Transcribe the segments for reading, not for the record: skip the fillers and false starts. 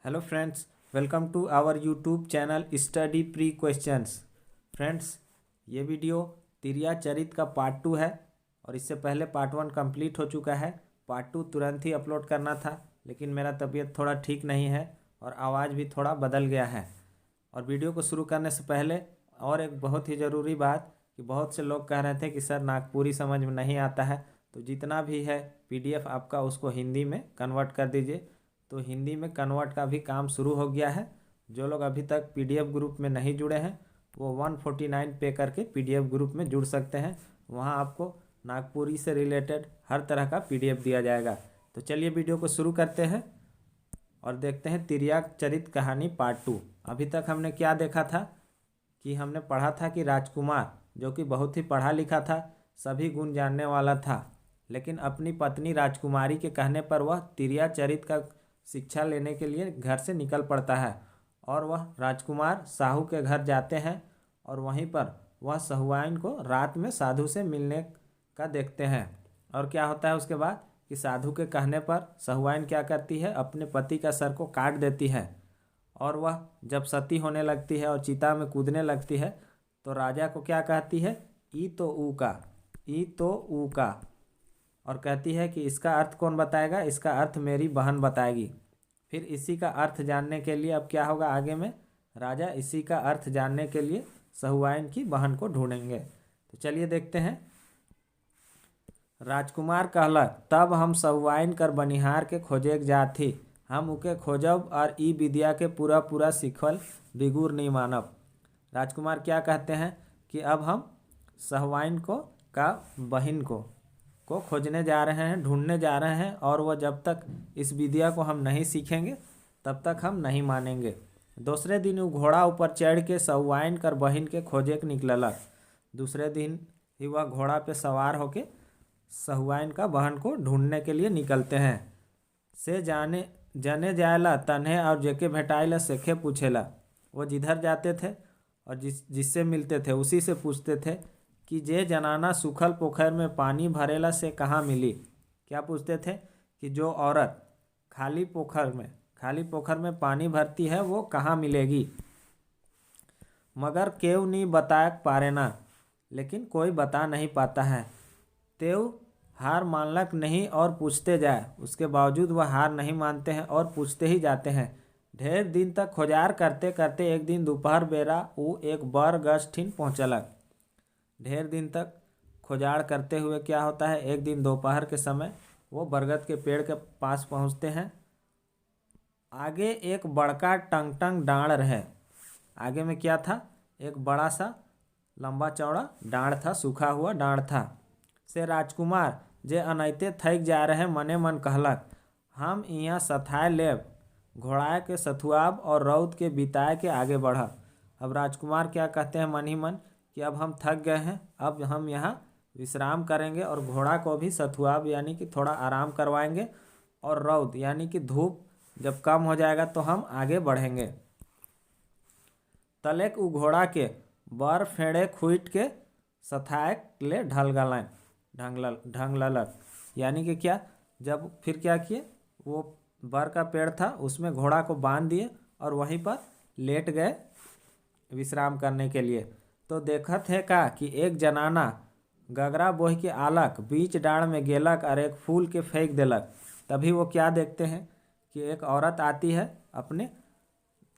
Hello friends, welcome to our YouTube channel study pre questions. Friends, ये video तिरिया चरित का पार्ट 2 है और इससे पहले पार्ट 1 कंप्लीट हो चुका है। पार्ट 2 तुरंत ही अपलोड करना था, लेकिन मेरा तबीयत थोड़ा ठीक नहीं है और आवाज़ भी थोड़ा बदल गया है। और वीडियो को शुरू करने से पहले और एक बहुत ही ज़रूरी बात कि बहुत से लोग कह रहे थे कि सर नागपुरी समझ में नहीं आता है, तो जितना भी है PDF आपका उसको हिंदी में कन्वर्ट कर दीजिए। तो हिंदी में कन्वर्ट का भी काम शुरू हो गया है। जो लोग अभी तक PDF ग्रुप में नहीं जुड़े हैं वो 149 पे करके PDF ग्रुप में जुड़ सकते हैं। वहाँ आपको नागपुरी से रिलेटेड हर तरह का PDF दिया जाएगा। तो चलिए वीडियो को शुरू करते हैं और देखते हैं तिरिया चरित कहानी पार्ट 2। अभी तक हमने क्या देखा था कि हमने पढ़ा था कि राजकुमार, जो कि बहुत ही पढ़ा लिखा था, सभी गुण जानने वाला था, लेकिन अपनी पत्नी राजकुमारी के कहने पर वह तिरिया चरित का शिक्षा लेने के लिए घर से निकल पड़ता है और वह राजकुमार साहू के घर जाते हैं और वहीं पर वह सहुआइन को रात में साधु से मिलने का देखते हैं। और क्या होता है उसके बाद कि साधु के कहने पर सहुआइन क्या करती है, अपने पति का सर को काट देती है और वह जब सती होने लगती है और चिता में कूदने लगती है तो राजा को क्या कहती है, ई तो ऊ का, ई तो ऊ का, और कहती है कि इसका अर्थ कौन बताएगा, इसका अर्थ मेरी बहन बताएगी। फिर इसी का अर्थ जानने के लिए अब क्या होगा आगे में, राजा इसी का अर्थ जानने के लिए सहुआइन की बहन को ढूंढेंगे। तो चलिए देखते हैं। राजकुमार कहलक, तब हम सहुआइन कर बनिहार के खोजेक जाथी, हम उके खोजब और ई विद्या के पूरा पूरा सीखल बिगुर नहीं मानब। राजकुमार क्या कहते हैं कि अब हम सहुआइन को का बहन को खोजने जा रहे हैं, ढूंढने जा रहे हैं, और वह जब तक इस विद्या को हम नहीं सीखेंगे तब तक हम नहीं मानेंगे। दूसरे दिन वो घोड़ा ऊपर चढ़ के सहुआइन कर बहन के खोजे के निकललक। दूसरे दिन ही वह घोड़ा पे सवार होके सहुआइन का बहन को ढूंढने के लिए निकलते हैं। से जने जायला तन्हे और जेके भेटाइला सेखे पूछेला। वो जिधर जाते थे और जिससे मिलते थे उसी से पूछते थे कि जे जनाना सूखल पोखर में पानी भरेला से कहाँ मिली। क्या पूछते थे कि जो औरत खाली पोखर में पानी भरती है वो कहाँ मिलेगी। मगर केव नहीं बता पारे ना, लेकिन कोई बता नहीं पाता है। तेव हार मानलक नहीं और पूछते जाए, उसके बावजूद वह हार नहीं मानते हैं और पूछते ही जाते हैं। ढेर दिन तक खोजार करते करते एक दिन दोपहर बेरा वो एक बर गछ ठीन पहुँचलक। ढेर दिन तक खोजाड़ करते हुए क्या होता है, एक दिन दोपहर के समय वो बरगद के पेड़ के पास पहुंचते हैं। आगे एक बड़का टंग डांड़ रहे। आगे में क्या था, एक बड़ा सा लंबा चौड़ा डांड़ था, सूखा हुआ डांड़ था। से राजकुमार जे अनैते थक जा रहे मने मन कहलक, हम यहाँ सथाए लेब, घोड़ाए के सथुआब और रौद के बिताए के आगे बढ़ब। अब राजकुमार क्या कहते हैं मन ही मन कि अब हम थक गए हैं, अब हम यहाँ विश्राम करेंगे और घोड़ा को भी सथुआब यानी कि थोड़ा आराम करवाएंगे, और रौद यानी कि धूप जब कम हो जाएगा तो हम आगे बढ़ेंगे। तलेक उ घोड़ा के बर फेड़े खुट के सथाए ले ढंगलक, यानी कि क्या, जब फिर क्या किए, वो बर का पेड़ था उसमें घोड़ा को बांध दिए और वहीं पर लेट गए विश्राम करने के लिए। तो देखत है का कि एक जनाना गगरा बोह के आलक बीच डाड़ में गेलक और एक फूल के फेंक देलक। तभी वो क्या देखते हैं कि एक औरत आती है, अपने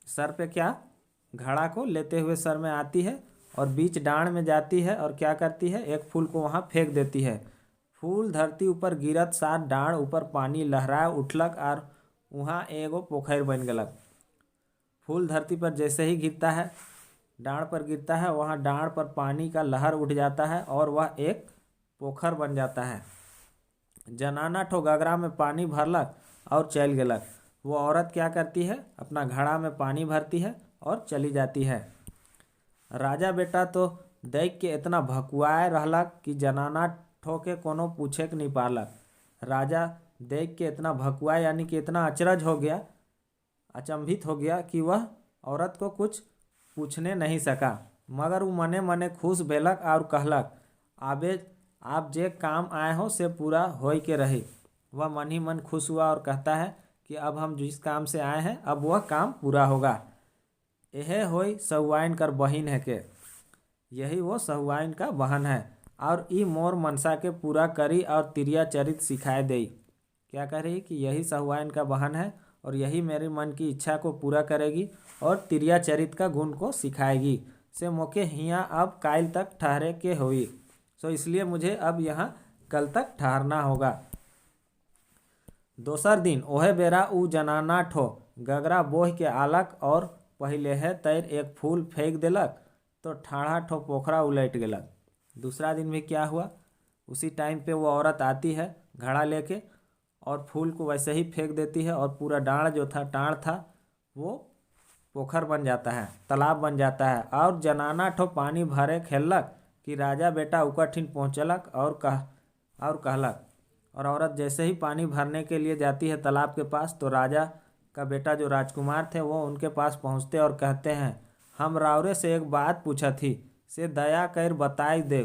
सर पे क्या घड़ा को लेते हुए सर में आती है और बीच डाड़ में जाती है और क्या करती है, एक फूल को वहाँ फेंक देती है। फूल धरती ऊपर गिरत साथ डाड़ ऊपर पानी लहराए उठलक और वहाँ एगो पोखर बन गलक। फूल धरती पर जैसे ही गिरता है, डांड़ पर गिरता है, वहाँ डांड़ पर पानी का लहर उठ जाता है और वह एक पोखर बन जाता है। जनाना ठो गगरा में पानी भरलक और चल गलक। वो औरत क्या करती है, अपना घड़ा में पानी भरती है और चली जाती है। राजा बेटा तो देख के इतना भकुआए रहलक कि जनाना ठो के कोनो पूछे के नहीं पारलक। राजा देख के इतना भकुआ यानी कि इतना अचरज हो गया, अचंभित हो गया कि वह औरत को कुछ पूछने नहीं सका। मगर वो मने मने खुश भेलक और कहलक, आबे आप जे काम आए हो से पूरा होई के रही। वह मन ही मन खुश हुआ और कहता है कि अब हम जिस काम से आए हैं अब वह काम पूरा होगा। यह होई सहुआइन कर बहिन है के, यही वो सहुआइन का बहन है। और ई मोर मनसा के पूरा करी और तिरिया चरित सिखाए दई। क्या कह रही कि यही सहुआइन का बहन है और यही मेरे मन की इच्छा को पूरा करेगी और तिरिया चरित का गुण को सिखाएगी। से मोके हियाँ अब काल तक ठहरे के हुई, सो इसलिए मुझे अब यहाँ कल तक ठहरना होगा। दोसर दिन ओहे बेरा ऊ जनाना ठो गगरा बोह के आलक और पहिले है तैर एक फूल फेंक देलक तो ठाढ़ा ठो पोखरा उलट गेलक। दूसरा दिन भी क्या हुआ, उसी टाइम पे वो औरत आती है घड़ा लेके और फूल को वैसे ही फेंक देती है और पूरा डाँड़ जो था टाँड़ था वो पोखर बन जाता है, तालाब बन जाता है। और जनाना ठो पानी भरे खेलक कि राजा बेटा उकठिन पहुँचलक और कहलक। और औरत जैसे ही पानी भरने के लिए जाती है तालाब के पास तो राजा का बेटा जो राजकुमार थे वो उनके पास पहुँचते और कहते हैं, हम रावरे से एक बात पूछा थी, से दया कर बताई दे।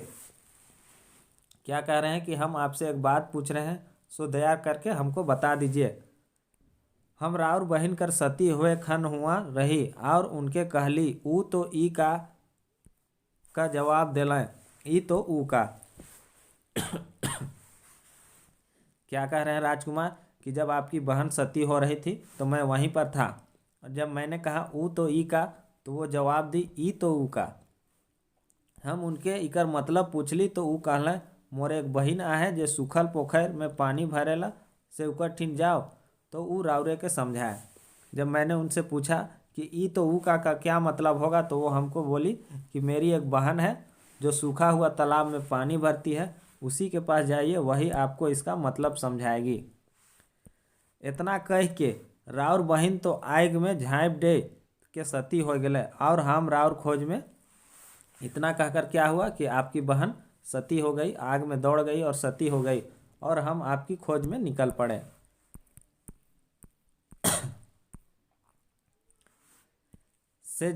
क्या कह रहे हैं कि हम आपसे एक बात पूछ रहे हैं, सो दया करके हमको बता दीजिए। हम राउर बहन कर सती हुए खन हुआ रही और उनके कहली ऊ तो ई का जवाब दिलें, ई तो ऊ का। क्या कह रहे हैं राजकुमार कि जब आपकी बहन सती हो रही थी तो मैं वहीं पर था और जब मैंने कहा ऊ तो ई का तो वो जवाब दी ई तो ऊ का। हम उनके इकर मतलब पूछली तो ऊ कहलें मोरे एक बहिन आहे जे सूखल पोखर में पानी भरेला से उकर ठिन जाओ, तो ऊ रावरे के समझाए। जब मैंने उनसे पूछा कि ई तो ऊ का क्या मतलब होगा तो वो हमको बोली कि मेरी एक बहन है जो सूखा हुआ तालाब में पानी भरती है, उसी के पास जाइए, वही आपको इसका मतलब समझाएगी। इतना कह के राउर बहिन तो आग में झाँप दे के सती हो गए और हम राउर खोज में। इतना कहकर क्या हुआ कि आपकी बहन सती हो गई, आग में दौड़ गई और सती हो गई और हम आपकी खोज में निकल पड़े। से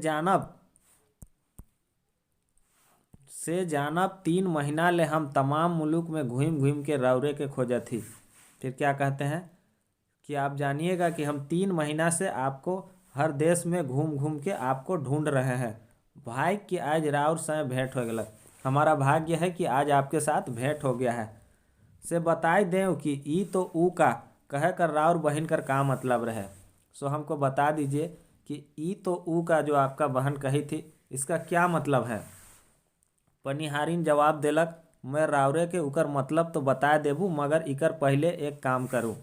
जानब 3 महीना ले हम तमाम मुल्क में घूम घूम के रावरे के खोजत थी। फिर क्या कहते हैं कि आप जानिएगा कि हम 3 महीना से आपको हर देश में घूम घूम के आपको ढूंढ रहे हैं। भाई कि आज राउर से भेंट हो गया, हमारा भाग्य है कि आज आपके साथ भेंट हो गया है। से बताई दें कि ई तो ऊ का कह कर राउर बहन कर का मतलब रहे। सो हमको बता दीजिए कि ई तो ऊ का जो आपका बहन कही थी इसका क्या मतलब है। पनिहारिन जवाब देलक, मैं रावरे के उकर मतलब तो बता देबू मगर इकर पहले एक काम करूँ।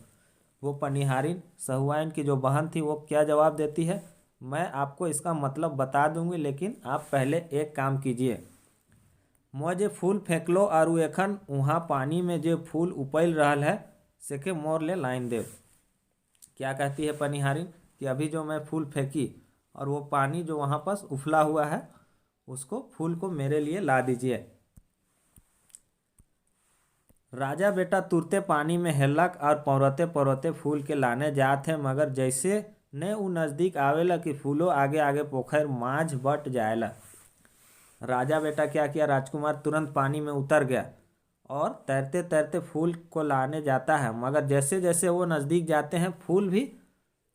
वो पनिहारिन सहुआइन की जो बहन थी वो क्या जवाब देती है, मैं आपको इसका मतलब बता दूंगी लेकिन आप पहले एक काम कीजिए। मुझे फूल फेंकलो और एखन वहाँ पानी में जो फूल उपैल रहल है सेके मोर ले लाइन दे। क्या कहती है पनिहारिन कि अभी जो मैं फूल फेंकी और वो पानी जो वहाँ पर उफला हुआ है उसको फूल को मेरे लिए ला दीजिए। राजा बेटा तुरते पानी में हेलक और पौरते पौरते फूल के लाने जाते मगर जैसे ने वो नज़दीक आवेला कि फूलों आगे आगे पोखर माझ बट जाएला। राजा बेटा क्या किया, राजकुमार तुरंत पानी में उतर गया और तैरते तैरते फूल को लाने जाता है मगर जैसे जैसे वो नज़दीक जाते हैं फूल भी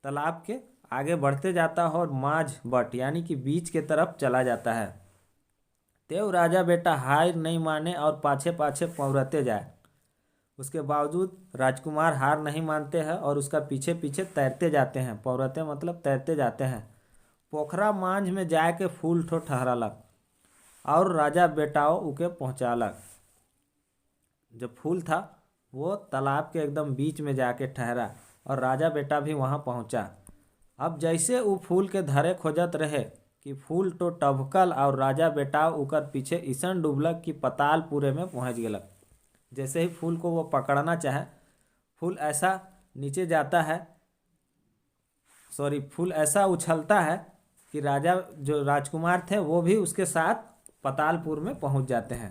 तालाब के आगे बढ़ते जाता है और माझ बट यानी कि बीच के तरफ चला जाता है। तेव राजा बेटा हार नहीं माने और पाछे पाछे पौरते जाए। उसके बावजूद राजकुमार हार नहीं मानते हैं और उसका पीछे पीछे तैरते जाते हैं। पौरते मतलब तैरते जाते हैं। पोखरा मांझ में जाके फूल ठो ठहरालक और राजा बेटाओ उके पहुँचालक। जो फूल था वो तालाब के एकदम बीच में जाके ठहरा और राजा बेटा भी वहाँ पहुँचा। अब जैसे वो फूल के धरे खोजत रहे कि फूल तो टभकल और राजा बेटा उकर पीछे ईसन डूबलक कि पतालपुरे में पहुँच गेलक। जैसे ही फूल को वो पकड़ना चाहे फूल ऐसा नीचे जाता है, फूल ऐसा उछलता है कि राजा जो राजकुमार थे वो भी उसके साथ पतालपुर में पहुंच जाते हैं।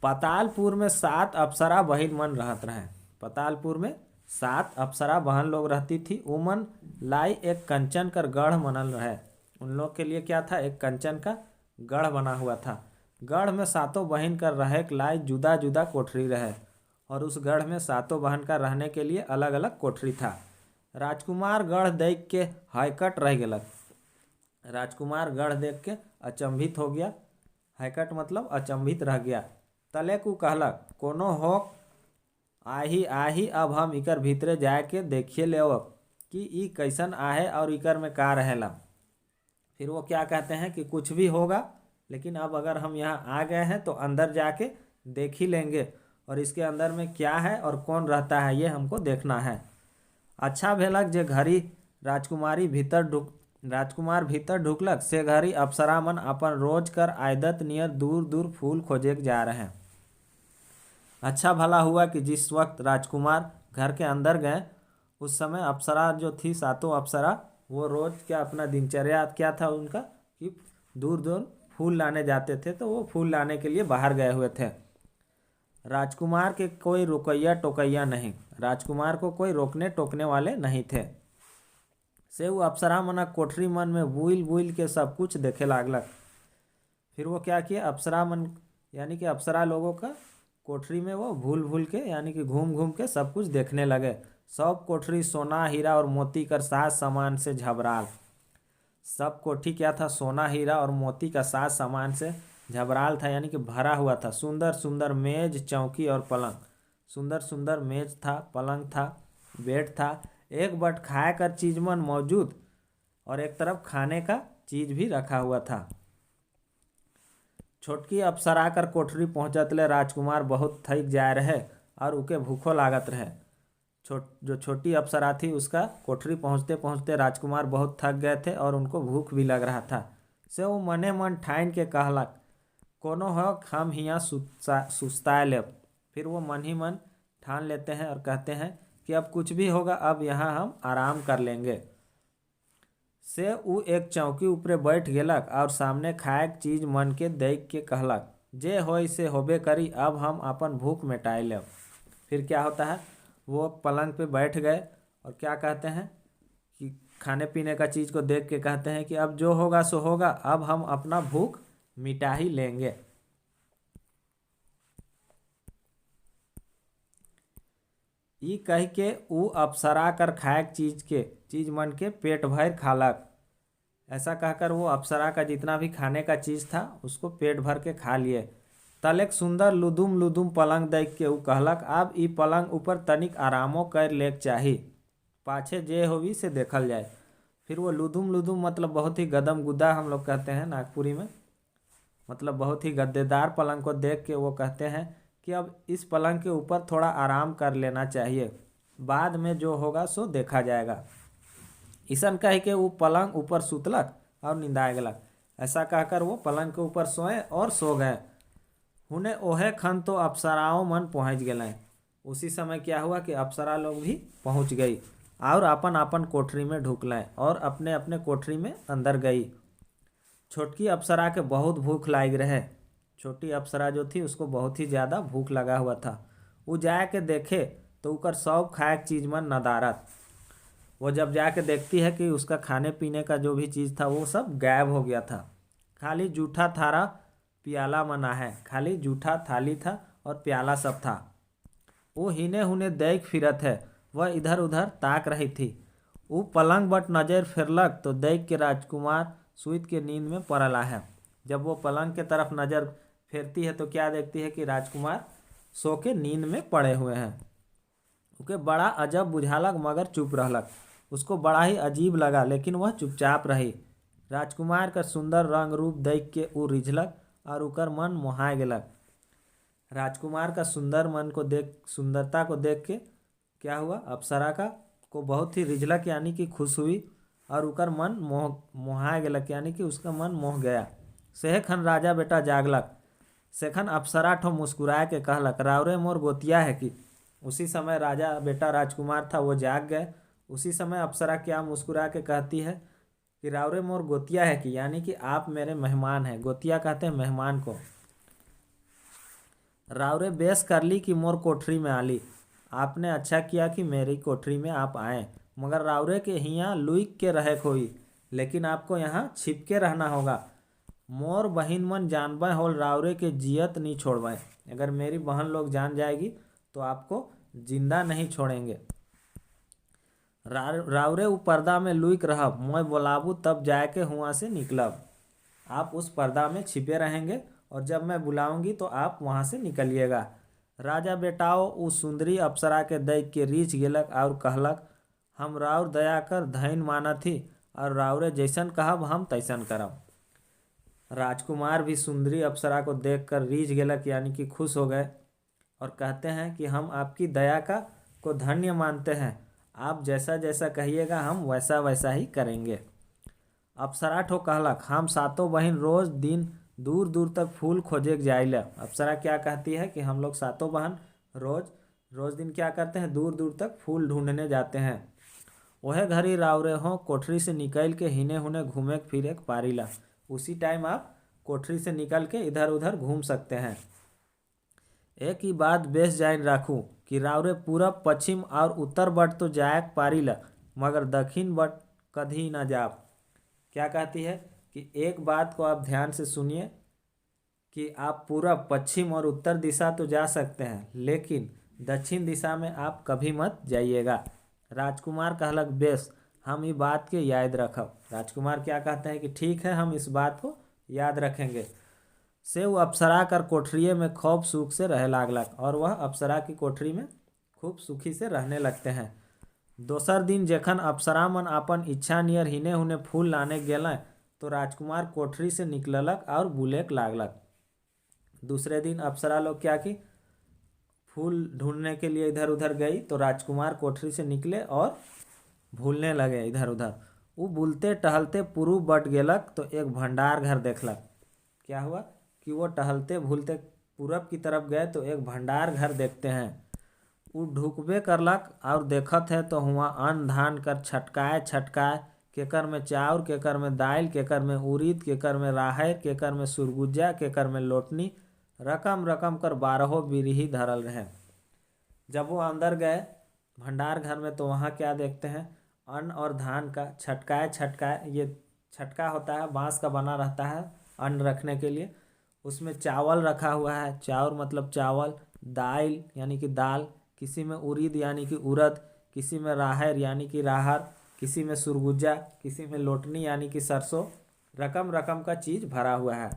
पतालपुर में 7 अप्सरा बहिन मन रहत रहे। पतालपुर में 7 अप्सरा बहन लोग रहती थी। उमन लाई एक कंचन कर गढ़ बनल रहे। उन लोग के लिए क्या था, एक कंचन का गढ़ बना हुआ था। गढ़ में 7 बहिन कर रहे लाई जुदा जुदा कोठरी रहे। और उस गढ़ में सातों बहन का रहने के लिए अलग अलग कोठरी था। राजकुमार गढ़ देख के हैकट रह गेलक। राजकुमार गढ़ देख के अचंभित हो गया। हैकट मतलब अचंभित रह गया। तले को कहलक, कोनो हो आही आही, अब हम इकर भीतरे जाए के देखिए ले कि ई कैसन आहे और इकर में का रहेला। फिर वो क्या कहते हैं कि कुछ भी होगा, लेकिन अब अगर हम यहाँ आ गए हैं तो अंदर जाके देख ही लेंगे और इसके अंदर में क्या है और कौन रहता है ये हमको देखना है। अच्छा भेलक जे घड़ी राजकुमार भीतर ढुकलक, से घड़ी अप्सरा मन अपन रोज कर आदत नियर दूर दूर फूल खोजे जा रहे हैं। अच्छा भला हुआ कि जिस वक्त राजकुमार घर के अंदर गए उस समय अप्सरा जो थी, सातों अप्सरा, वो रोज क्या अपना दिनचर्या क्या था उनका कि दूर दूर फूल लाने जाते थे, तो वो फूल लाने के लिए बाहर गए हुए थे। राजकुमार के कोई रुकैया टोकैया नहीं, राजकुमार को कोई रोकने टोकने वाले नहीं थे। से वो अप्सरा मना कोठरी मन में बुल बुल के सब कुछ देखे लागलक। फिर वो क्या किया, अप्सरा मन यानी कि अप्सरा लोगों का कोठरी में वो भूल भूल के यानी कि घूम घूम के सब कुछ देखने लगे। सब कोठरी सोना हीरा और मोती का साज सामान से झबराल। सब कोठी क्या था, सोना हीरा और मोती का साज सामान से झबराल था, यानी कि भरा हुआ था। सुंदर सुंदर मेज चौकी और पलंग, सुंदर सुंदर मेज था, पलंग था, बेड था। एक बट खाए कर चीज मन मौजूद और एक तरफ खाने का चीज भी रखा हुआ था। छोटकी अप्सरा कर कोठरी पहुँचतले राजकुमार बहुत थक जाए रहे और उके भूखो लागत रहे। जो छोटी अप्सरा थी उसका कोठरी पहुँचते पहुँचते राजकुमार बहुत थक गए थे और उनको भूख भी लग रहा था। से वो मने मन ठाइन के कहलक, कोनो हो हम हियाँ सुस्ताए लेब। फिर वो मन ही मन ठान लेते हैं और कहते हैं कि अब कुछ भी होगा, अब यहाँ हम आराम कर लेंगे। से ऊ एक चौकी ऊपरे बैठ गेलक और सामने खाए चीज मन के देख के कहलक, जे होय से होबे करी, अब हम अपन भूख मिटाए लेब। फिर क्या होता है, वो पलंग पे बैठ गए और क्या कहते हैं कि खाने पीने का चीज़ को देख के कहते हैं कि अब जो होगा सो होगा, अब हम अपना भूख मिटा ही लेंगे। ई कह के ऊ अप्सरा कर खाए चीज मन के पेट भर खालक। ऐसा कहकर वो अप्सरा का जितना भी खाने का चीज़ था उसको पेट भर के खा लिए। तलेक सुंदर लुदुम लुदुम पलंग देख के ऊ कहलक, अब ई पलंग ऊपर तनिक आरामो कर लेक चाही, पाछे जे होवी से देखल जाए। फिर वो लुदुम लुदुम मतलब बहुत ही गदम गुदा हम लोग कहते हैं नागपुरी में, मतलब बहुत ही गद्देदार पलंग को देख के वो कहते हैं कि अब इस पलंग के ऊपर थोड़ा आराम कर लेना चाहिए, बाद में जो होगा सो देखा जाएगा। ईसन कह के वो पलंग ऊपर सुतलक और निंदाए गलक। ऐसा कहकर वो पलंग के ऊपर सोए और सो गए। हुने ओहे खन तो अप्सराओं मन पहुँच गए। उसी समय क्या हुआ कि अप्सरा लोग भी पहुँच गई और अपन अपन कोठरी में ढुकलें और अपने अपने कोठरी में अंदर गई। छोटकी अप्सरा के बहुत भूख लाग रहे। छोटी अप्सरा जो थी उसको बहुत ही ज़्यादा भूख लगा हुआ था। वो जा के देखे तो उकर सब खाए चीज मन नदारत। वो जब जाके देखती है कि उसका खाने पीने का जो भी चीज़ था वो सब गायब हो गया था। खाली जूठा थारा प्याला मना है, खाली जूठा थाली था और प्याला सब था। वो हिने हुने देख फिरत है, वह इधर उधर ताक रही थी। वो पलंग बट नजर फिरलक तो देख के राजकुमार सुइत के नींद में पड़ला है। जब वो पलंग के तरफ नज़र फेरती है तो क्या देखती है कि राजकुमार सो के नींद में पड़े हुए हैं। उके बड़ा अजब बुझालक मगर चुप रहलक। उसको बड़ा ही अजीब लगा लेकिन वह चुपचाप रही। राजकुमार का सुंदर रंग रूप देख के वो रिझलक और उकर मन मोहाय गेलक। राजकुमार का सुंदरता को देख के क्या हुआ, अप्सरा का को बहुत ही रिझलक यानी कि खुश हुई और उकर मन मोहाय गेलक यानी कि उसका मन मोह गया। सेखन राजा बेटा जागलक। सेखन अप्सरा ठो मुस्कुराए के कहलक, रावरे मोर गोतिया है कि। उसी समय राजा बेटा राजकुमार था वो जाग गए। उसी समय अप्सरा क्या मुस्कुरा के कहती है कि रावरे मोर गोतिया है कि, यानी कि आप मेरे मेहमान हैं। गोतिया कहते हैं मेहमान को। रावरे बेस कर ली कि मोर कोठरी में आली। आपने अच्छा किया कि मेरी कोठरी में आप आए, मगर रावरे के हियाँ लुइक के रहे खोई, लेकिन आपको यहाँ छिप के रहना होगा। मोर बहिन मन जानबे होल रावरे के जियत नहीं छोड़बे। अगर मेरी बहन लोग जान जाएगी तो आपको जिंदा नहीं छोड़ेंगे। रावरे उ पर्दा में लुक रहब, मैं बोलाबू तब जाके हुआ से निकलब। आप उस पर्दा में छिपे रहेंगे और जब मैं बुलाऊंगी तो आप वहाँ से निकलिएगा। राजा बेटाओ उ सुंदरी अप्सरा के देख के रीझ गेलक और कहलक, हम राउर दया कर धैन माना थी और रावरे जैसन कहब हम तैसन करब। राजकुमार भी सुंदरी अप्सरा को देखकर रीझ गेलक यानी कि खुश हो गए और कहते हैं कि हम आपकी दया को धन्य मानते हैं, आप जैसा जैसा कहिएगा हम वैसा वैसा ही करेंगे। अप्सरा ठो कहलक, हम सातों बहन रोज दिन दूर दूर तक फूल खोजे जाइले। अप्सरा क्या कहती है कि हम लोग सातों बहन रोज रोज दिन क्या करते हैं, दूर दूर तक फूल ढूंढने जाते हैं। वह घड़ी रावरे हो कोठरी से निकल के हिने हुने घूमे फिरे पारीला। उसी टाइम आप कोठरी से निकल के इधर उधर घूम सकते हैं। एक ही बात बेस जान राखूं कि रावरे पूरब पश्चिम और उत्तर बट तो जायक पारीला मगर दक्षिण बट कभी ना जाप। क्या कहती है कि एक बात को आप ध्यान से सुनिए कि आप पूरब पश्चिम और उत्तर दिशा तो जा सकते हैं लेकिन दक्षिण दिशा में आप कभी मत जाइएगा। राजकुमार कहलक, बेस हम ये बात के याद रखब। राजकुमार क्या कहते हैं कि ठीक है, हम इस बात को याद रखेंगे। से वो अप्सरा कर कोठरिये में खूब सुख से रह लागलक और वह अप्सरा की कोठरी में खूब सुखी से रहने लगते हैं। दोसर दिन जखन अप्सरा मन अपन इच्छा नियर हिने हुने फूल लाने गेलें तो राजकुमार कोठरी से निकललक और बुलेक लागलक। दूसरे दिन अप्सरा लोग क्या की, फूल ढूंढने के लिए इधर उधर गई तो राजकुमार कोठरी से निकले और भूलने लगे इधर उधर। वो बुलते टहलते पूर्व बट गेलक तो एक भंडार घर देखलक। क्या हुआ कि वो टहलते भूलते पूरब की तरफ गए तो एक भंडार घर देखते हैं। वो ढुकबे करलक और देखत है तो हुआ अन्न धान कर छटकाए छटकाए, केकर में चाउर, केकर में दाल, केकर में उड़ीद, केकर में राहर, केकर में सुरगुजा, केकर में लोटनी, रकम रकम कर 12 बिरही धरल रहे। जब वो अंदर गए भंडार घर में तो वहाँ क्या देखते हैं, अन्न और धान का छटकाए छटकाए, ये छटका होता है बांस का बना रहता है अन्न रखने के लिए, उसमें चावल रखा हुआ है, चाउर मतलब चावल, दाल यानी कि दाल, किसी में उड़ीद यानी कि उड़द, किसी में राहर यानी कि राहर, किसी में सुरगुजा, किसी में लोटनी यानी कि सरसों, रकम रकम का चीज भरा हुआ है।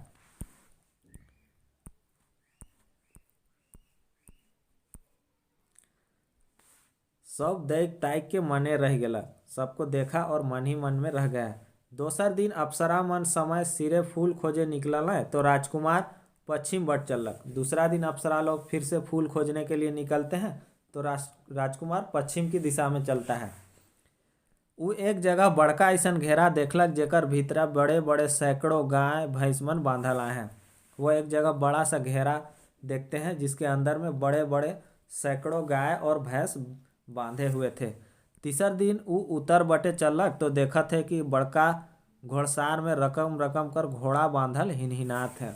सब देख ताक के मने रह गया, सबको देखा और मन ही मन में रह गया। दोसर दिन अप्सरा मन समय सिरे फूल खोजे निकलल है तो राजकुमार पश्चिम बट चलक। दूसरा दिन अप्सरा लोग फिर से फूल खोजने के लिए निकलते हैं तो राजकुमार पश्चिम की दिशा में चलता है। वो एक जगह बड़का ऐसन घेरा देखलक जेकर भीतरा बड़े बड़े सैकड़ों गाय भैंस मन बांधल आए हैं। वो एक जगह बड़ा सा घेरा देखते हैं जिसके अंदर में बड़े बड़े सैकड़ों गाय और भैंस बांधे हुए थे। तीसर दिन वो उत्तर बटे चलक तो देखत है कि बड़का घोड़सार में रकम रकम कर घोड़ा बांधल हिनहिनात है।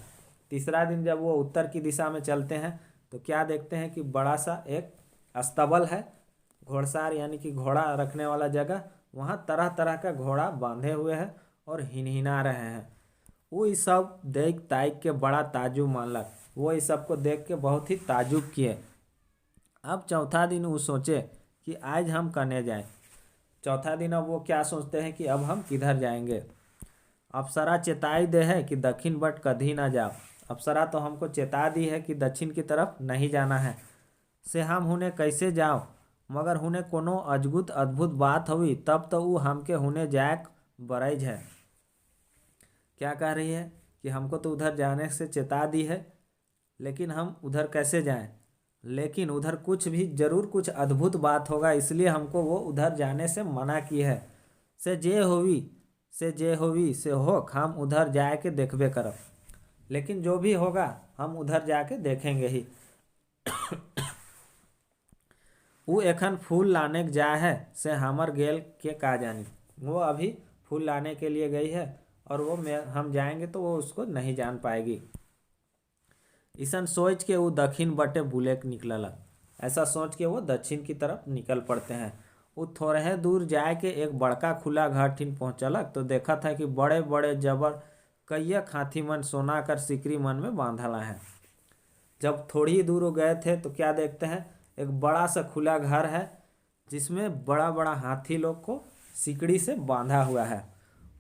तीसरा दिन जब वो उत्तर की दिशा में चलते हैं तो क्या देखते हैं कि बड़ा सा एक अस्तबल है, घोड़सार यानी कि घोड़ा रखने वाला जगह, वहाँ तरह तरह का घोड़ा बांधे हुए हैं और हिनहिना रहे हैं। वो इस सब देख ताक के बड़ा ताजुब मानलक। वो इस सब को देख के बहुत ही ताजुब किए। अब चौथा दिन वो सोचे कि आज हम कने जाएं। चौथा दिन अब वो क्या सोचते हैं कि अब हम किधर जाएंगे। अप्सरा चेताई दे है कि दक्षिण बट कभी ना जाओ। अप्सरा तो हमको चेता दी है कि दक्षिण की तरफ नहीं जाना है। से हम हुने कैसे जाओ, मगर हुने कोनो अजगुत अद्भुत बात हुई तब तो वो हमके हुने जायक बरैज है। क्या कह रही है कि हमको तो उधर जाने से चेता दी है लेकिन हम उधर कैसे जाएं, लेकिन उधर कुछ भी जरूर कुछ अद्भुत बात होगा इसलिए हमको वो उधर जाने से मना की है। से जे होवी से हो हम उधर जाके देखबे करब, लेकिन जो भी होगा हम उधर जाके देखेंगे ही। वो एखन फूल लाने के जा है से हमर गेल के का जानी। वो अभी फूल लाने के लिए गई है और वो हम जाएंगे तो वो उसको नहीं जान पाएगी। इसन सोच के वो दक्षिण बटे बुलेक निकलला। ऐसा सोच के वो दक्षिण की तरफ निकल पड़ते हैं। वो थोड़े दूर जाए के एक बड़का खुला घर ठिन पहुँचलक तो देखा था कि बड़े बड़े जबर कईया हाथी मन सोना कर सिकरी मन में बांधला है। जब थोड़ी दूर गए थे तो क्या देखते हैं, एक बड़ा सा खुला घर है जिसमें बड़ा बड़ा हाथी लोग को सिकड़ी से बांधा हुआ है।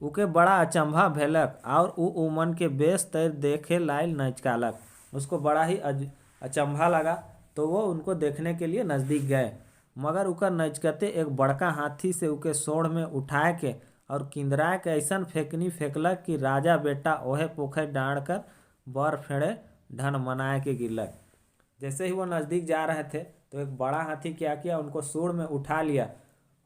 उके बड़ा अचंभा भेलक और उ उमन के बेस तैर देखे लायल नचकालक। उसको बड़ा ही अचंभा लगा तो वो उनको देखने के लिए नज़दीक गए, मगर उकर नचकते एक बड़का हाथी से उके सोड़ में उठाए के और किंदराए के ऐसन फेंकनी फेंकलक कि राजा बेटा ओहे पोखर डाँड़ कर बर फेड़े ढन मनाए के गिरलक। जैसे ही वो नज़दीक जा रहे थे तो एक बड़ा हाथी क्या किया, उनको सूंड में उठा लिया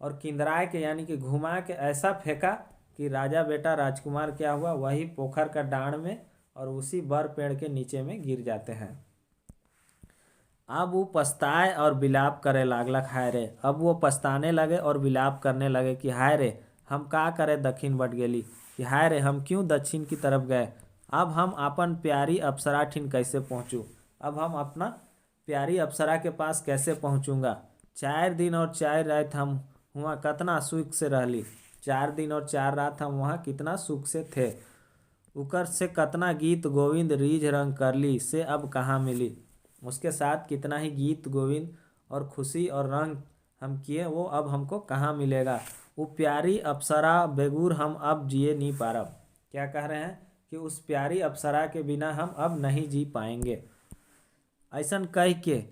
और किंदराए के यानी कि घुमा के ऐसा फेंका कि राजा बेटा राजकुमार क्या हुआ, वही पोखर का डाँड़ में और उसी बर पेड़ के नीचे में गिर जाते हैं। अब वो पछताए और विलाप करे लागलक, हाय रे। अब वो पछताने लगे और विलाप करने लगे कि हाय रे हम का करे दक्षिण बट गेली, कि हाय रे हम क्यों दक्षिण की तरफ गए। अब हम अपन प्यारी अप्सरा ठिन कैसे पहुँचूँ, अब हम अपना प्यारी अप्सरा के पास कैसे पहुँचूँगा। 4 दिन और 4 रात हम वहाँ कितना सुख से रहली, 4 दिन और 4 रात हम वहाँ कितना सुख से थे। उकर से कितना गीत गोविंद रीझ रंग करली से अब कहाँ मिली। उसके साथ कितना ही गीत गोविंद और खुशी और रंग हम किए, वो अब हमको कहाँ मिलेगा। वो प्यारी अप्सरा बेगूर हम अब जिए नहीं पारब। क्या कह रहे हैं कि उस प्यारी अप्सरा के बिना हम अब नहीं जी पाएंगे। ऐसन कह के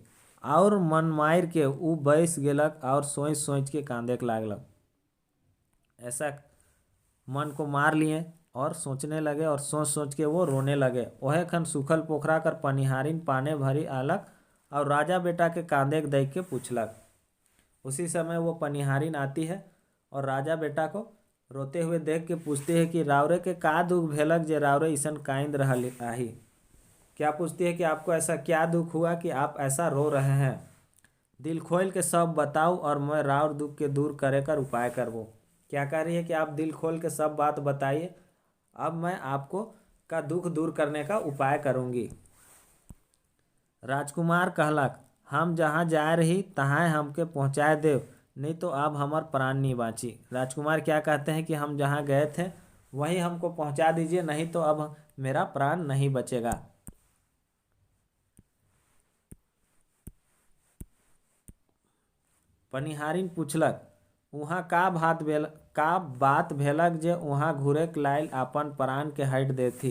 और मन मार के ऊ बैस गेलक और सोच सोच के कांदे के लागलक। ऐसा मन को मार लिए और सोचने लगे और सोच सोच के वो रोने लगे। ओहे खन सूखल पोखरा कर पनिहारिन पाने भरी आलक और राजा बेटा के कांदे के देख के पूछलक। उसी समय वो पनिहारिन आती है और राजा बेटा को रोते हुए देख के पूछती है कि रावरे के का दुख भेलक जे रावरे ईसन कांद रहल आही। क्या पूछती है कि आपको ऐसा क्या दुख हुआ कि आप ऐसा रो रहे हैं। दिल खोल के सब बताओ और मैं रावर दुख के दूर करे कर उपाय करबो। क्या कह रही है कि आप दिल खोल के सब बात बताइए, अब मैं आपको का दुख दूर करने का उपाय करूंगी। राजकुमार कहलक, हम जहाँ जा रही तहाँ हमके पहुँचाए देव, नहीं तो अब हमार प्राण नहीं बाँची। राजकुमार क्या कहते हैं कि हम जहाँ गए थे वहीं हमको पहुँचा दीजिए, नहीं तो अब मेरा प्राण नहीं बचेगा। पनिहारिन पूछलक, वहाँ का बात भेलक जे वहाँ घूरे के लायल अपन प्राण के हट देती।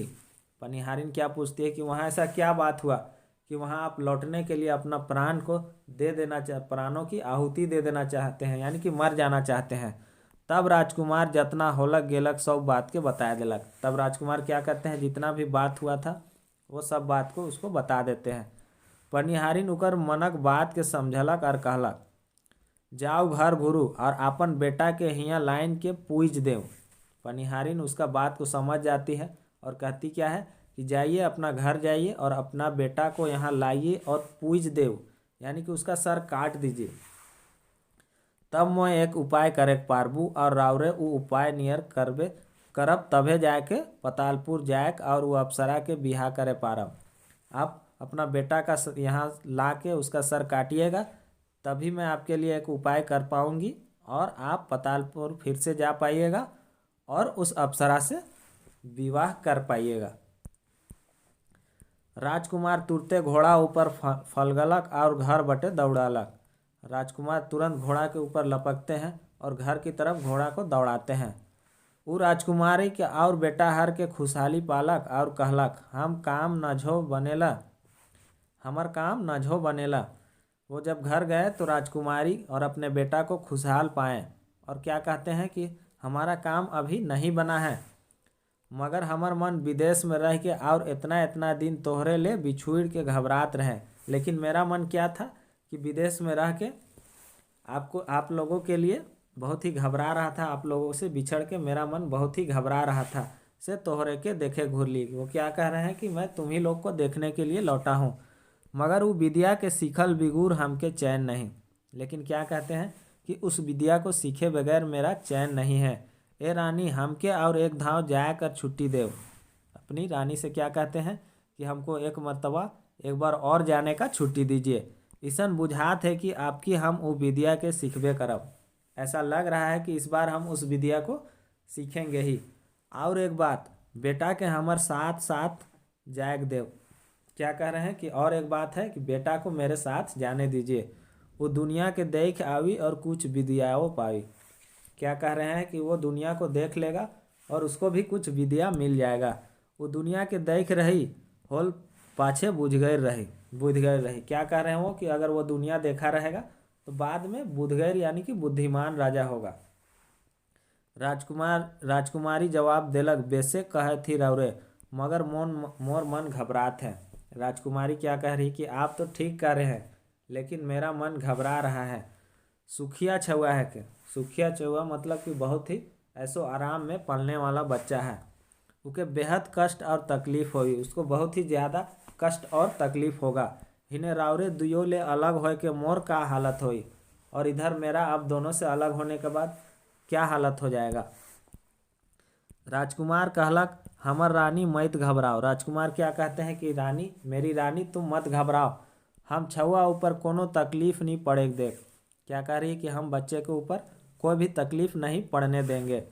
पनिहारिन क्या पूछती है कि वहाँ ऐसा क्या बात हुआ कि वहाँ आप लौटने के लिए अपना प्राण को दे देना प्राणों की आहुति दे देना चाहते हैं, यानी कि मर जाना चाहते हैं। तब राजकुमार जितना होलक गेलक सब बात के बता देलक। तब राजकुमार क्या करते हैं, जितना भी बात हुआ था वो सब बात को उसको बता देते हैं। पनिहारिन उकर मनक बात के समझलक और कहलक, जाओ घर गुरु और अपन बेटा के हियाँ लाइन के पूज देव। पनिहारिन उसका बात को समझ जाती है और कहती क्या है कि जाइए अपना घर जाइए और अपना बेटा को यहाँ लाइए और पूज देव, यानी कि उसका सर काट दीजिए। तब मैं एक उपाय करे पारबू और रावरे वो उपाय नियर करब तभे जाके पतालपुर जायक और वो अप्सरा के बिहा करे पारब। आप अपना बेटा का यहाँ ला के उसका सर काटिएगा, तभी मैं आपके लिए एक उपाय कर पाऊंगी और आप पतालपुर फिर से जा पाइएगा और उस अप्सरा से विवाह कर पाइएगा। राजकुमार तुरते घोड़ा ऊपर फलगलक और घर बटे दौड़ालक। राजकुमार तुरंत घोड़ा के ऊपर लपकते हैं और घर की तरफ घोड़ा को दौड़ाते हैं। वो राजकुमारी के और बेटा हर के खुशहाली पालक और कहलक, हम काम नझो बनेला, हमार काम नझो बनेला। वो जब घर गए तो राजकुमारी और अपने बेटा को खुशहाल पाएं और क्या कहते हैं कि हमारा काम अभी नहीं बना है, मगर हमार मन विदेश में रह के और इतना इतना दिन तोहरे ले बिछुड़ के घबरात रहे। लेकिन मेरा मन क्या था कि विदेश में रह के आप लोगों के लिए बहुत ही घबरा रहा था, आप लोगों से बिछड़ के मेरा मन बहुत ही घबरा रहा था से तोहरे के देखे घुरली। वो क्या कह रहे हैं कि मैं तुम्ही लोग को देखने के लिए लौटा हूँ, मगर वो विद्या के सीखल बिगूर हमके चैन नहीं। लेकिन क्या कहते हैं कि उस विद्या को सीखे बगैर मेरा चैन नहीं है। ए रानी हमके और एक धाव जाया कर छुट्टी देव। अपनी रानी से क्या कहते हैं कि हमको एक मर्तबा एक बार और जाने का छुट्टी दीजिए। ईसन बुझात है कि आपकी हम वो विद्या के सीखबे करब। ऐसा लग रहा है कि इस बार हम उस विद्या को सीखेंगे ही। और एक बात, बेटा के हमार साथ साथ जाएग देव। क्या कह रहे हैं कि और एक बात है कि बेटा को मेरे साथ जाने दीजिए। वो दुनिया के देख आवी और कुछ विद्याओं पावी। क्या कह रहे हैं कि वो दुनिया को देख लेगा और उसको भी कुछ विद्या मिल जाएगा। वो दुनिया के देख रही होल पाछे बुझ गए रही। क्या कह रहे हैं वो कि अगर वो दुनिया देखा रहेगा तो बाद में बुधगैर यानी कि बुद्धिमान राजा होगा। राजकुमारी जवाब देलक, बेसे कहे थी रौरे मगर मोर मन घबरात है। राजकुमारी क्या कह रही कि आप तो ठीक कह रहे हैं लेकिन मेरा मन घबरा रहा है। सुखिया छुआ है के सुखिया छुआ मतलब कि बहुत ही ऐसो आराम में पलने वाला बच्चा है। उके बेहद कष्ट और तकलीफ होगी, उसको बहुत ही ज़्यादा कष्ट और तकलीफ होगा। इन्हें रावरे दुयो ले अलग होए के मोर का हालत होई, और इधर मेरा अब दोनों से अलग होने के बाद क्या हालत हो जाएगा। राजकुमार कहलक, हमर रानी मत घबराओ। राजकुमार क्या कहते हैं कि रानी, मेरी रानी तुम मत घबराओ, हम छुआ ऊपर कोनो तकलीफ नहीं पड़े देख। क्या कह रही है कि हम बच्चे के ऊपर कोई भी तकलीफ नहीं पड़ने देंगे,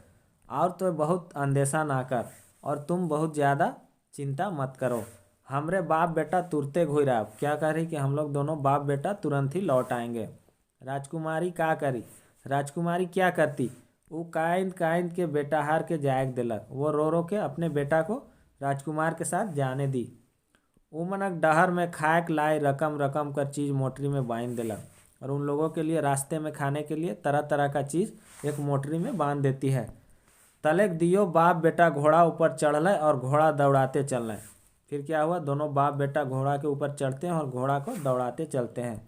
और तो बहुत अंदेशा ना कर, और तुम बहुत ज़्यादा चिंता मत करो। हमरे बाप बेटा तुरते घुरा। क्या कह रही कि हम लोग दोनों बाप बेटा तुरंत ही लौट आएंगे। राजकुमारी क्या करी, राजकुमारी क्या करती, वो काइंद काइंद के बेटा हार के जायक दिलक। वो रो रो के अपने बेटा को राजकुमार के साथ जाने दी। वो मनक डहर में खाए लाए रकम रकम कर चीज़ मोटरी में बांध दिलक, और उन लोगों के लिए रास्ते में खाने के लिए तरह तरह का चीज़ एक मोटरी में बांध देती है। तलेक दियो बाप बेटा घोड़ा ऊपर चढ़ और घोड़ा दौड़ाते चल रहे। फिर क्या हुआ, दोनों बाप बेटा घोड़ा के ऊपर चढ़ते हैं और घोड़ा को दौड़ाते चलते हैं।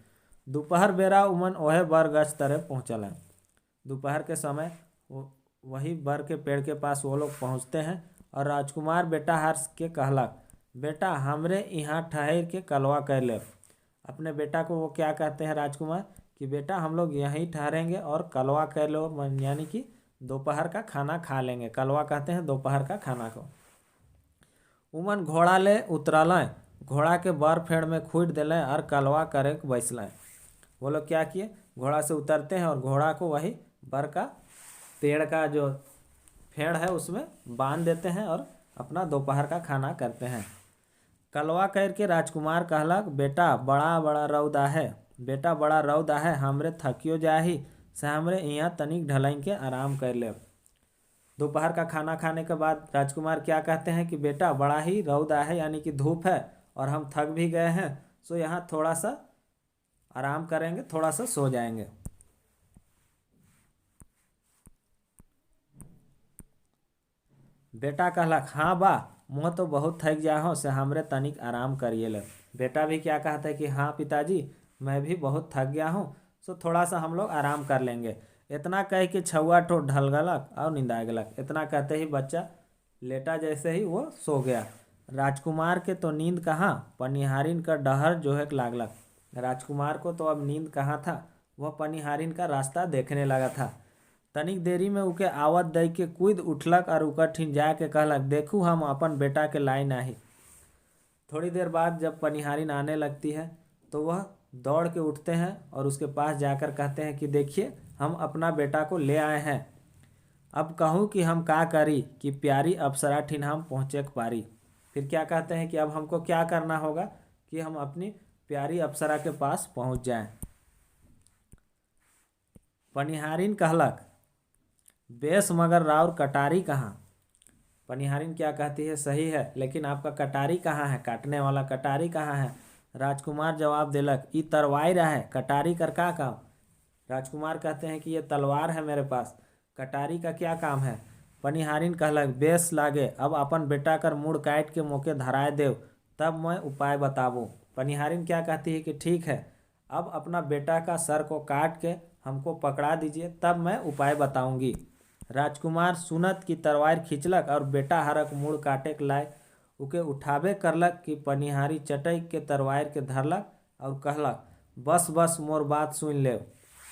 दोपहर बेरा उमन ओहे बर गज तरह पहुँचल है। दोपहर के समय वही बर के पेड़ के पास वो लोग पहुँचते हैं, और राजकुमार बेटा हर्ष के कहलक, बेटा हमरे यहाँ ठहर के कलवा कर ले। अपने बेटा को वो क्या कहते हैं राजकुमार कि बेटा हम लोग यहीं ठहरेंगे और कलवा कर लो, यानी कि दोपहर का खाना खा लेंगे। कलवा कहते हैं दोपहर का खाना को। उमन घोड़ा ले उतरल, घोड़ा के बर फेड़ में खूट दिल और कलवा करे बैसल। वो लोग क्या किए, घोड़ा से उतरते हैं और घोड़ा को वही बर का पेड़ का जो फेड़ है उसमें बांध देते हैं और अपना दोपहर का खाना करते हैं। कलवा करके राजकुमार कहलक, बेटा बड़ा बड़ा रौदा है, बेटा बड़ा रौदा है, हमरे थकियो जाही से हमरे यहाँ तनिक ढलाई के आराम कर ले। दोपहर का खाना खाने के बाद राजकुमार क्या कहते हैं कि बेटा बड़ा ही रौदा है, यानी कि धूप है और हम थक भी गए हैं, सो यहाँ थोड़ा सा आराम करेंगे, थोड़ा सा सो जाएंगे। बेटा कहलक, हाँ बा मुँह तो बहुत थक जा हो से हमरे तनिक आराम करिए ले। बेटा भी क्या कहता है कि हाँ पिताजी मैं भी बहुत थक गया हूँ, सो थोड़ा सा हम लोग आराम कर लेंगे। इतना कह के छुआ ठो ढल गलक और नींदा गलक। इतना कहते ही बच्चा लेटा, जैसे ही वो सो गया। राजकुमार के तो नींद कहाँ, पनिहारिन का डहर जोहक लागलक। राजकुमार को तो अब नींद कहाँ था, वह पनिहारिन का रास्ता देखने लगा था। तनिक देरी में उके आवत दई के कूद उठलक और उकर ठिन जाके कहलक, देखू हम अपन बेटा के लाई नाही। थोड़ी देर बाद जब पनिहारिन आने लगती है तो वह दौड़ के उठते हैं और उसके पास जाकर कहते हैं कि देखिए हम अपना बेटा को ले आए हैं। अब कहूँ कि हम का करी कि प्यारी अप्सरा ठिन हम पहुँचे पारी। फिर क्या कहते हैं कि अब हमको क्या करना होगा कि हम अपनी प्यारी अप्सरा के पास पहुँच जाएं। पनिहारिन कहलक, बेस मगर राउर कटारी कहाँ। पनिहारिन क्या कहती है, सही है लेकिन आपका कटारी कहाँ है, काटने वाला कटारी कहाँ है। राजकुमार जवाब दिलक, ई तरवाई रहा है, कटारी कर का काम। राजकुमार कहते हैं कि ये तलवार है मेरे पास, कटारी का क्या काम है। पनिहारिन कहलक, बेस लागे, अब अपन बेटा कर मुड़ काट के मोके धराए देव, तब मैं उपाय बताबो। पनिहारिन क्या कहती है कि ठीक है, अब अपना बेटा का सर को काट के हमको पकड़ा दीजिए, तब मैं उपाय बताऊंगी। राजकुमार सुनत की तलवार खींचलक और बेटा हरक मुड़ काटे के लाए उके उठाबे करलक कि पनिहारी चटक के तलवार के धरलक और कहलक, बस बस मोर बात सुन ले।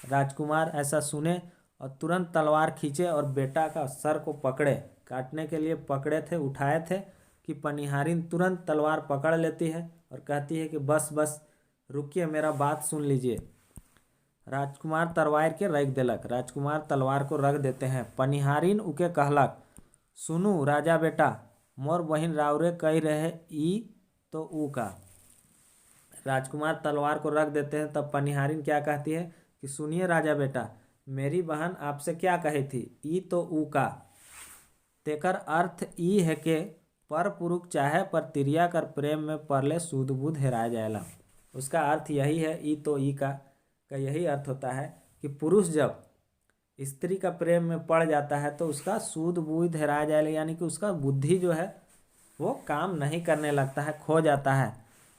राजकुमार ऐसा सुने और तुरंत तलवार खींचे और बेटा का सर को पकड़े, काटने के लिए पकड़े थे, उठाए थे कि पनिहारिन तुरंत तलवार पकड़ लेती है और कहती है कि बस बस रुकिए, मेरा बात सुन लीजिए। राजकुमार तलवार के रख देलक। राजकुमार तलवार को रख देते हैं। पनिहारिन उके कहलक, सुनू राजा बेटा, मोर बहिन रावरे कही रहे ई तो ऊ का। राजकुमार तलवार को रख देते हैं, तब पनिहारिन क्या कहती है कि सुनिए राजा बेटा, मेरी बहन आपसे क्या कही थी, ई तो ऊ का। तेकर अर्थ ई है कि पर पुरुष चाहे पर तिरिया कर प्रेम में परले सूद बूद हेरा जाएला। उसका अर्थ यही है, ई तो ई का यही अर्थ होता है कि पुरुष जब स्त्री का प्रेम में पड़ जाता है तो उसका सूद बूद हेरा जाएगा, यानी कि उसका बुद्धि जो है वो काम नहीं करने लगता है, खो जाता है,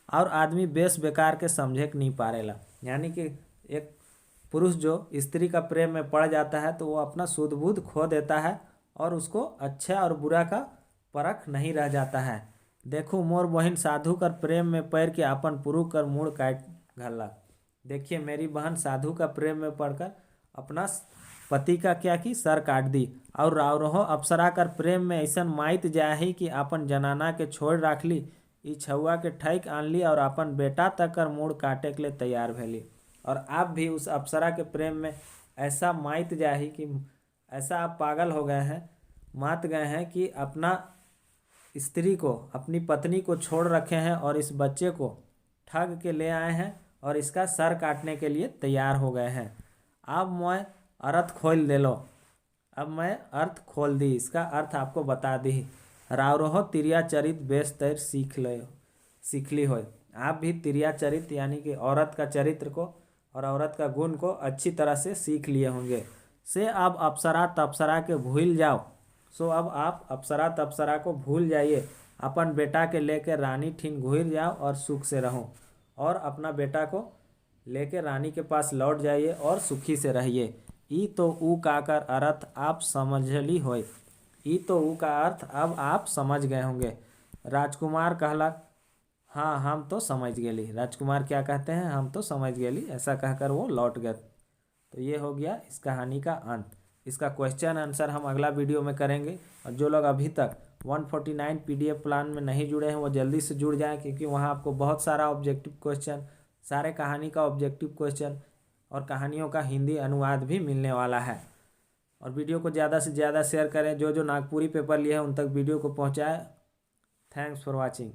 और आदमी बेस बेकार के समझे कि नहीं पारेला। यानी कि एक पुरुष जो स्त्री का प्रेम में पड़ जाता है तो वो अपना सूद बूद खो देता है और उसको अच्छा और बुरा का परख नहीं रह जाता है। देखो मोर बहन साधु कर प्रेम में पैर के अपन पुरु कर मूड़ काट घल्ला। देखिए मेरी बहन साधु का प्रेम में पड़कर अपना पति का क्या की सर काट दी। और राव रहो अप्सरा कर प्रेम में ऐसा माइत जाही कि अपन जनाना के छोड़ राख ली, ई छुआ के ठैक आन ली और अपन बेटा तक कर मूड़ काटे के लिए तैयार भैली। और आप भी उस अप्सरा के प्रेम में ऐसा माइत जाही कि ऐसा आप पागल हो गए हैं, मात गए हैं कि अपना स्त्री को, अपनी पत्नी को छोड़ रखे हैं और इस बच्चे को ठग के ले आए हैं और इसका सर काटने के लिए तैयार हो गए हैं। अब मैं अर्थ खोल दे लो, अब मैं अर्थ खोल दी, इसका अर्थ आपको बता दी। राव रहो तिरिया चरित बेस तैर सीख ली हो। आप भी तिरिया चरित यानी कि औरत का चरित्र को और औरत का गुण को अच्छी तरह से सीख लिए होंगे। से अब अप्सरा तप्सरा के भूल जाओ। सो अब आप अप्सरा तप्सरा को भूल जाइए, अपन बेटा के लेकर रानी ठीन घुर जाओ और सुख से रहो। और अपना बेटा को लेकर रानी के पास लौट जाइए और सुखी से रहिए। ई तो ऊ का कर अर्थ आप समझ ली होय। ई तो ऊ का अर्थ अब आप समझ गए होंगे। राजकुमार कहला हाँ हम तो समझ गेली। राजकुमार क्या कहते हैं, हम तो समझ गेली, ऐसा कहकर वो लौट गए। तो ये हो गया इस कहानी का अंत। इसका क्वेश्चन आंसर हम अगला वीडियो में करेंगे। और जो लोग अभी तक 149 PDF प्लान में नहीं जुड़े हैं वो जल्दी से जुड़ जाएं, क्योंकि वहाँ आपको बहुत सारा ऑब्जेक्टिव क्वेश्चन, सारे कहानी का ऑब्जेक्टिव क्वेश्चन और कहानियों का हिंदी अनुवाद भी मिलने वाला है। और वीडियो को ज़्यादा से ज़्यादा शेयर करें, जो जो नागपुरी पेपर लिए हैं उन तक वीडियो को पहुँचाएँ। Thanks for watching.